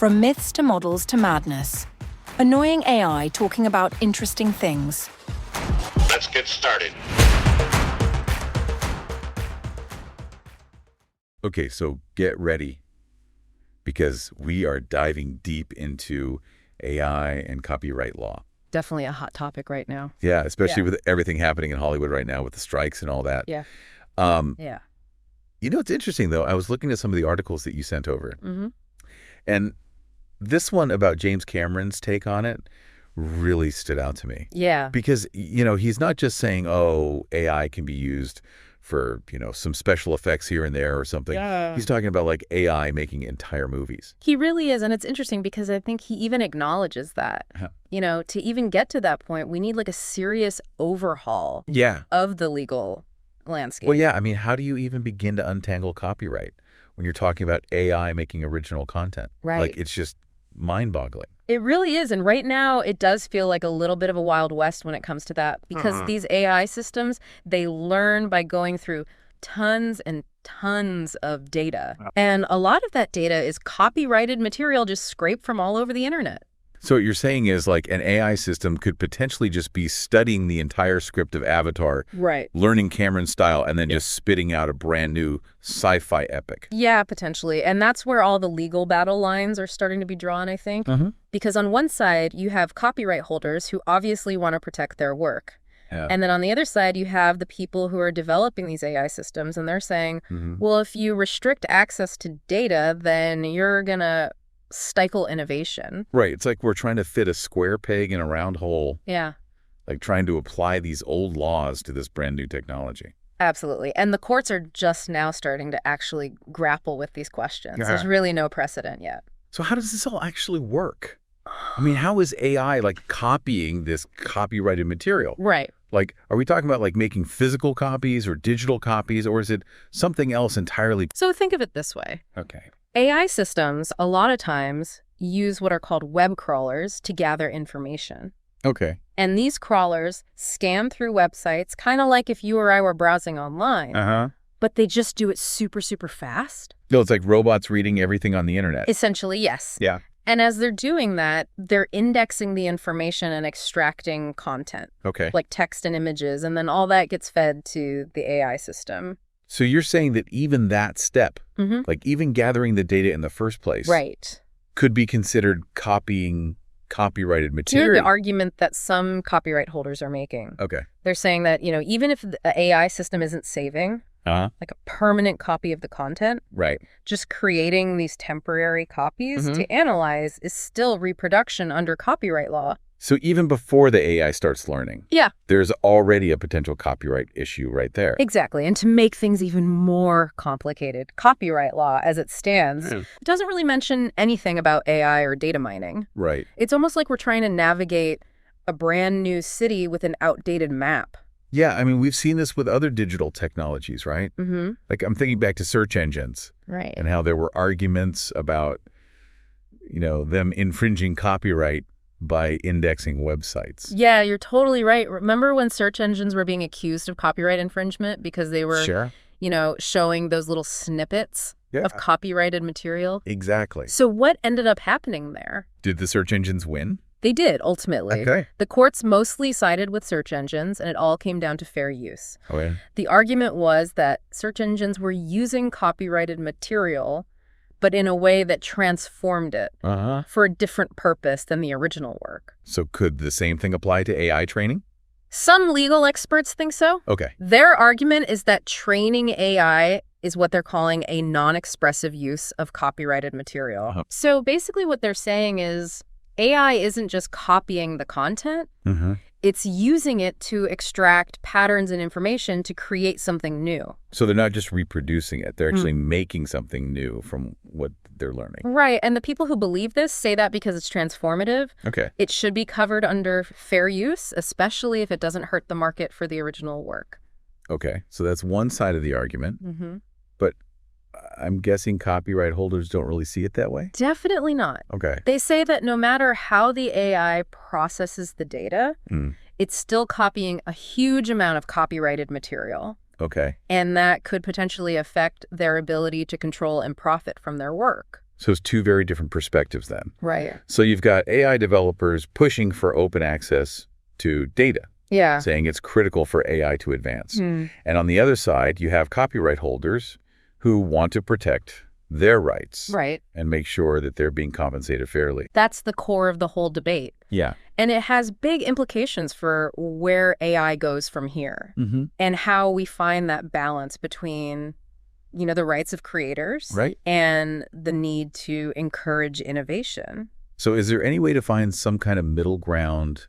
From myths to models to madness. Annoying AI talking about interesting things. Let's get started. Okay, so get ready, because we are diving deep into AI and copyright law. Definitely a hot topic right now. Yeah, especially with everything happening in Hollywood right now with the strikes and all that. Yeah. Yeah. You know, it's interesting, though. I was looking at some of the articles that you sent over. Mm-hmm. And this one about James Cameron's take on it really stood out to me. Yeah. Because, you know, he's not just saying, oh, AI can be used for, you know, some special effects here and there or something. Yeah. He's talking about like AI making entire movies. He really is. And it's interesting because I think he even acknowledges that, you know, to even get to that point, we need like a serious overhaul of the legal landscape. Well, yeah. I mean, how do you even begin to untangle copyright when you're talking about AI making original content? Right. Like, it's just mind-boggling. It really is. And right now, it does feel like a little bit of a Wild West when it comes to that, because these AI systems, they learn by going through tons and tons of data. And a lot of that data is copyrighted material just scraped from all over the internet. So what you're saying is like an AI system could potentially just be studying the entire script of Avatar, Right. learning Cameron's style, and then just spitting out a brand new sci-fi epic. Yeah, potentially. And that's where all the legal battle lines are starting to be drawn, I think. Because on one side, you have copyright holders who obviously want to protect their work. Yeah. And then on the other side, you have the people who are developing these AI systems, and they're saying, well, if you restrict access to data, then you're going to stifle innovation. Right. It's like we're trying to fit a square peg in a round hole. Yeah. Like trying to apply these old laws to this brand new technology. Absolutely. And the courts are just now starting to actually grapple with these questions. Yeah. There's really no precedent yet. So how does this all actually work? I mean, how is AI like copying this copyrighted material? Right. Like, are we talking about like making physical copies or digital copies, or is it something else entirely? So think of it this way. Okay. AI systems, a lot of times, use what are called web crawlers to gather information. Okay. And these crawlers scan through websites, kind of like if you or I were browsing online. But they just do it super, super fast. No, it's like robots reading everything on the internet. Essentially, yes. Yeah. And as they're doing that, they're indexing the information and extracting content, Okay. like text and images, and then all that gets fed to the AI system. So you're saying that even that step, like even gathering the data in the first place, Right. could be considered copying copyrighted material? Here's the argument that some copyright holders are making. Okay. They're saying that, you know, even if the AI system isn't saving like a permanent copy of the content, Right. just creating these temporary copies to analyze is still reproduction under copyright law. So even before the AI starts learning, Yeah. there's already a potential copyright issue right there. Exactly. And to make things even more complicated, copyright law as it stands doesn't really mention anything about AI or data mining. Right. It's almost like we're trying to navigate a brand new city with an outdated map. Yeah, I mean, we've seen this with other digital technologies, right? Like I'm thinking back to search engines Right. and how there were arguments about, you know, them infringing copyright by indexing websites. Yeah, you're totally right. Remember when search engines were being accused of copyright infringement because they were, you know, showing those little snippets of copyrighted material? Exactly. So what ended up happening there? Did the search engines win? They did, ultimately. Okay. The courts mostly sided with search engines, and it all came down to fair use. Oh, yeah. The argument was that search engines were using copyrighted material, but in a way that transformed it for a different purpose than the original work. So could the same thing apply to AI training? Some legal experts think so. Okay. Their argument is that training AI is what they're calling a non-expressive use of copyrighted material. So basically what they're saying is AI isn't just copying the content, it's using it to extract patterns and information to create something new. So they're not just reproducing it, they're actually making something new from what they're learning. Right, and the people who believe this say that because it's transformative. Okay. It should be covered under fair use, especially if it doesn't hurt the market for the original work. Okay, so that's one side of the argument. But I'm guessing copyright holders don't really see it that way? Definitely not. Okay. They say that no matter how the AI processes the data, it's still copying a huge amount of copyrighted material. Okay. And that could potentially affect their ability to control and profit from their work. So it's two very different perspectives then. Right. So you've got AI developers pushing for open access to data, Yeah. saying it's critical for AI to advance. And on the other side, you have copyright holders who want to protect their rights Right. and make sure that they're being compensated fairly. That's the core of the whole debate. Yeah. And it has big implications for where AI goes from here and how we find that balance between, the rights of creators Right. and the need to encourage innovation. So is there any way to find some kind of middle ground,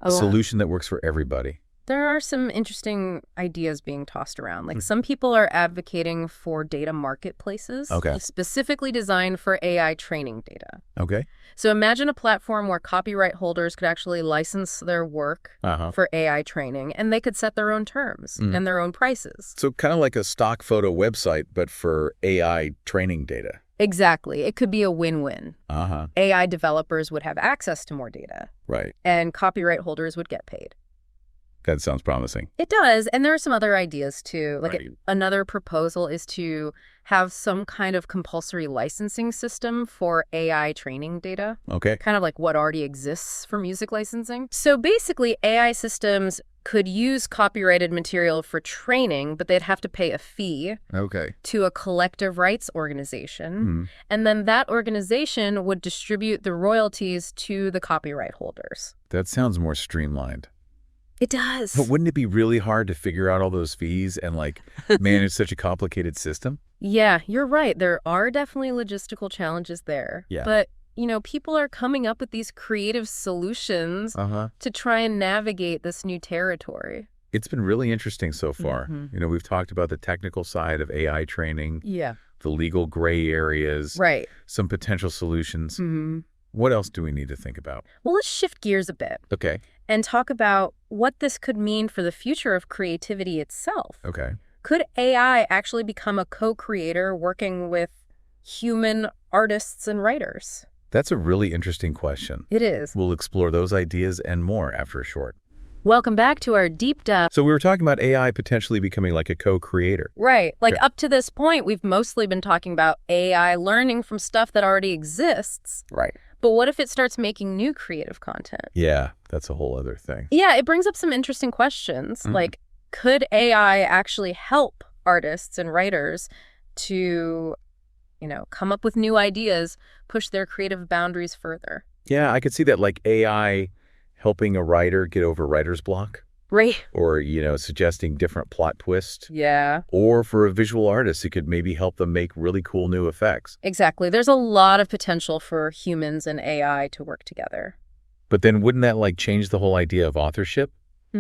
a solution that works for everybody? There are some interesting ideas being tossed around. Like some people are advocating for data marketplaces specifically designed for AI training data. Okay. So imagine a platform where copyright holders could actually license their work for AI training, and they could set their own terms and their own prices. So kind of like a stock photo website, but for AI training data. Exactly. It could be a win-win. AI developers would have access to more data, Right. and copyright holders would get paid. That sounds promising. It does. And there are some other ideas, too. Like Right. another proposal is to have some kind of compulsory licensing system for AI training data, Okay. kind of like what already exists for music licensing. So basically, AI systems could use copyrighted material for training, but they'd have to pay a fee Okay. to a collective rights organization. And then that organization would distribute the royalties to the copyright holders. That sounds more streamlined. It does. But wouldn't it be really hard to figure out all those fees and manage such a complicated system? Yeah, you're right. There are definitely logistical challenges there. Yeah. But, people are coming up with these creative solutions to try and navigate this new territory. It's been really interesting so far. We've talked about the technical side of AI training, Yeah. the legal gray areas, Right. some potential solutions. What else do we need to think about? Well, let's shift gears a bit Okay. and talk about what this could mean for the future of creativity itself. Okay. Could AI actually become a co-creator working with human artists and writers? That's a really interesting question. It is. We'll explore those ideas and more after a short. Welcome back to our deep dive. So we were talking about AI potentially becoming like a co-creator. Right. Like Yeah. up to this point, we've mostly been talking about AI learning from stuff that already exists. Right. But what if it starts making new creative content? Yeah, that's a whole other thing. Yeah, it brings up some interesting questions. Like, could AI actually help artists and writers to, come up with new ideas, push their creative boundaries further? Yeah, I could see that like AI helping a writer get over writer's block Right. or, suggesting different plot twists. Yeah, Or for a visual artist, it could maybe help them make really cool new effects. exactly. There's a lot of potential for humans and AI to work together. But then wouldn't that change the whole idea of authorship? I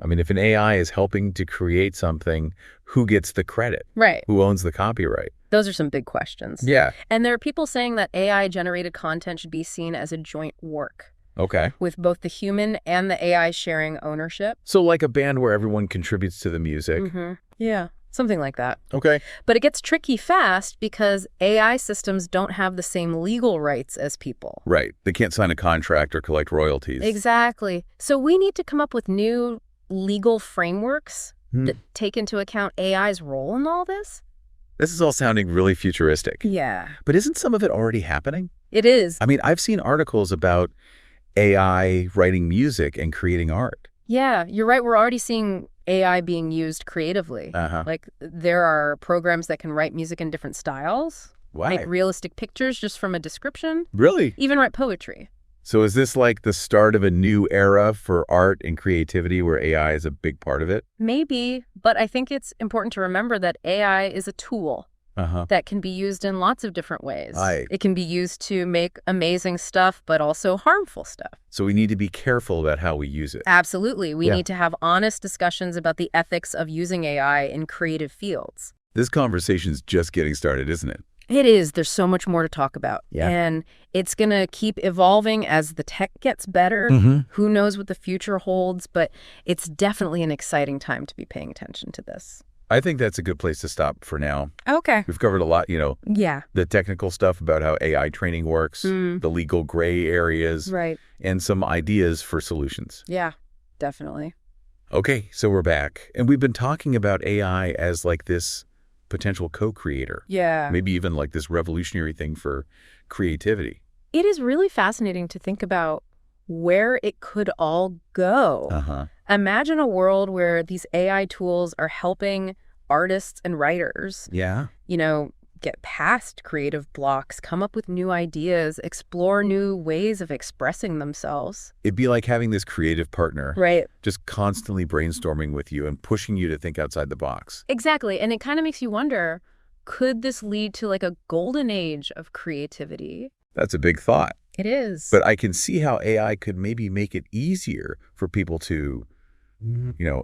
mean, if an AI is helping to create something, who gets the credit? Right. Who owns the copyright? Those are some big questions. Yeah. And there are people saying that AI-generated content should be seen as a joint work, Okay. with both the human and the AI sharing ownership. So like a band where everyone contributes to the music. Yeah, something like that. Okay. But it gets tricky fast because AI systems don't have the same legal rights as people. Right. They can't sign a contract or collect royalties. Exactly. So we need to come up with new legal frameworks that take into account AI's role in all this. This is all sounding really futuristic. Yeah, But isn't some of it already happening? it is. I mean, I've seen articles about AI writing music and creating art. Yeah, you're right. We're already seeing AI being used creatively. Like there are programs that can write music in different styles, Wow. make realistic pictures just from a description, Really? even write poetry. So is this like the start of a new era for art and creativity where AI is a big part of it? Maybe, but I think it's important to remember that AI is a tool that can be used in lots of different ways. Right. It can be used to make amazing stuff, but also harmful stuff. So we need to be careful about how we use it. Absolutely. We Yeah. need to have honest discussions about the ethics of using AI in creative fields. This conversation's just getting started, isn't it? It is. There's so much more to talk about. Yeah. And it's going to keep evolving as the tech gets better. Who knows what the future holds, but it's definitely an exciting time to be paying attention to this. I think that's a good place to stop for now. Okay. We've covered a lot, Yeah. the technical stuff about how AI training works, the legal gray areas, Right. and some ideas for solutions. Yeah, definitely. Okay, so we're back. And we've been talking about AI as like this potential co-creator. Yeah. Maybe even like this revolutionary thing for creativity. It is really fascinating to think about where it could all go. Uh-huh. Imagine a world where these AI tools are helping artists and writers, Yeah. get past creative blocks, come up with new ideas, explore new ways of expressing themselves. It'd be like having this creative partner Right. just constantly brainstorming with you and pushing you to think outside the box. Exactly. And it kind of makes you wonder, could this lead to like a golden age of creativity? That's a big thought. It is. But I can see how AI could maybe make it easier for people to,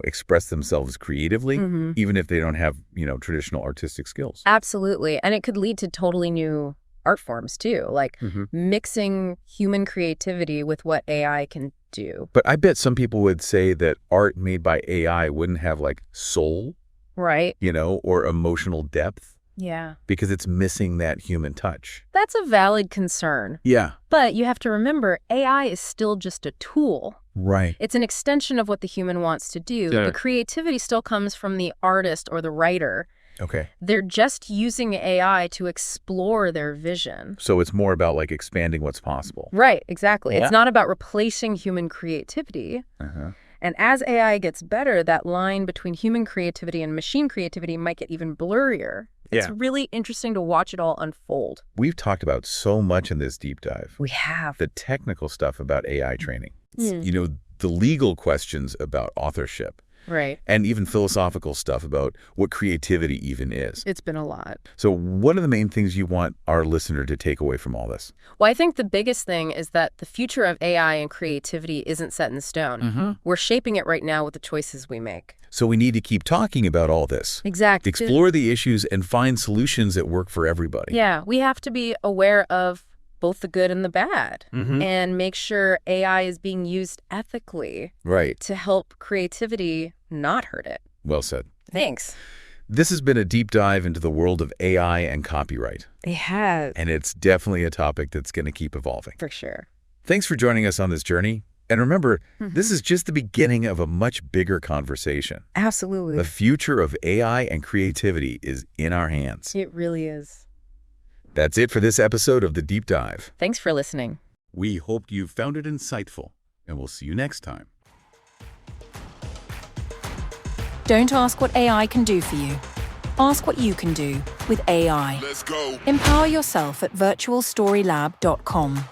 express themselves creatively, even if they don't have, traditional artistic skills. Absolutely. And it could lead to totally new art forms too, like mixing human creativity with what AI can do. But I bet some people would say that art made by AI wouldn't have like soul, Right. or emotional depth Yeah. because it's missing that human touch. That's a valid concern. Yeah. But you have to remember, AI is still just a tool. Right. It's an extension of what the human wants to do. Yeah. The creativity still comes from the artist or the writer. Okay. They're just using AI to explore their vision. So it's more about like expanding what's possible. Right, exactly. Yeah. It's not about replacing human creativity. Uh-huh. And as AI gets better, that line between human creativity and machine creativity might get even blurrier. It's Yeah. really interesting to watch it all unfold. We've talked about so much in this deep dive. We have. The technical stuff about AI training, Mm. the legal questions about authorship, Right. and even philosophical stuff about what creativity even is. It's been a lot. So what are the main things you want our listener to take away from all this? Well, I think the biggest thing is that the future of AI and creativity isn't set in stone. We're shaping it right now with the choices we make. So we need to keep talking about all this. Exactly. Explore the issues and find solutions that work for everybody. Yeah, we have to be aware of both the good and the bad and make sure AI is being used ethically Right. to help creativity not hurt it. Well said. Thanks. This has been a deep dive into the world of AI and copyright, It has. and it's definitely a topic that's going to keep evolving. For sure. Thanks for joining us on this journey. And remember, this is just the beginning of a much bigger conversation. Absolutely. The future of AI and creativity is in our hands. It really is. That's it for this episode of The Deep Dive. Thanks for listening. We hope you found it insightful, and we'll see you next time. Don't ask what AI can do for you. Ask what you can do with AI. Let's go. Empower yourself at virtualstorylab.com.